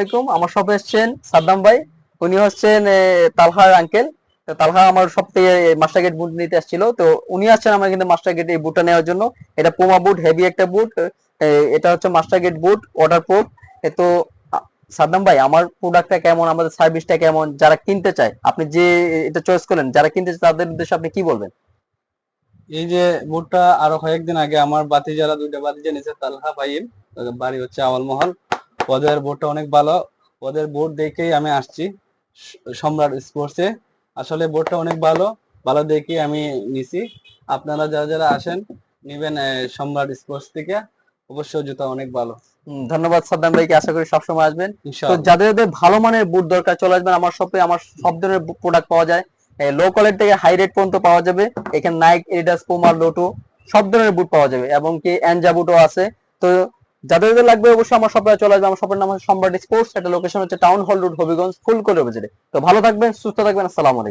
আসসালামাইকুম। আমার শপে এসেছেন সাদ্দাম ভাই। উনি হচ্ছেন তালহার আঙ্কেল। তো তালহা আমার সব থেকে মাস্টার গেট বুট নিতে আসছিল, তো উনি আসছেন আমার কিন্তু মাস্টার গেট এই বুটটা নেওয়ার জন্য। এটা পুমা বুট, হেভি একটা বুট। এটা হচ্ছে মাস্টার গেট বুট, ওয়াটার প্রুফ। তো আ- সাদ্দাম ভাই, আমার প্রোডাক্টটা কেমন, আমাদের সার্ভিসটা কেমন, যারা কিনতে চায়, আপনি যে এটা চয়েস করলেন, যারা কিনতে চায় তাদের উদ্দেশ্যে আপনি কি বলবেন? এই যে বুটটা আরো কয়েকদিন আগে আমার বাতিজারা দুইটা বাতিজা নিচে তালহা ভাইয়ের বাড়ি হচ্ছে আওয়ালমহল। ওদের বুটটা অনেক ভালো। ওদের বুট দেখেই আমি আসছি সম্রাট স্পোর্টসে। আসলে বুটটা অনেক ভালো, ভালো দেখেই আমি নিছি। আপনারা যারা যারা আসেন নিবেন সম্রাট স্পোর্টস থেকে। অবশ্যই জুতা অনেক ভালো। ধন্যবাদ সাদ্দাম ভাইকে, আশা করি সবসময় আসবেন। তো ইনশাআল্লাহ। যাদের যাদের ভালো মানের বুট দরকার চলে আসবেন আমার শপে। আমার সব ধরনের প্রোডাক্ট পাওয়া যায়, লো কোয়ালিটি থেকে হাই রেট পর্যন্ত পাওয়া যাবে। এখানে নাইক, এডিডাস, পুমা, লোটো সব ধরনের বুট পাওয়া যাবে, এবং কি এনজা বুটও আছে। তো যাদের যাদের লাগবে অবশ্যই আমার শপে চলে আসবে। আমার শপের নাম হচ্ছে সম্রাট স্পোর্টস। এটা লোকেশন হচ্ছে টাউন হল রোড, হবিগঞ্জ, ফুলকলি বাজারে। তো ভালো থাকবেন, সুস্থ থাকবেন। আসসালামু আলাইকুম।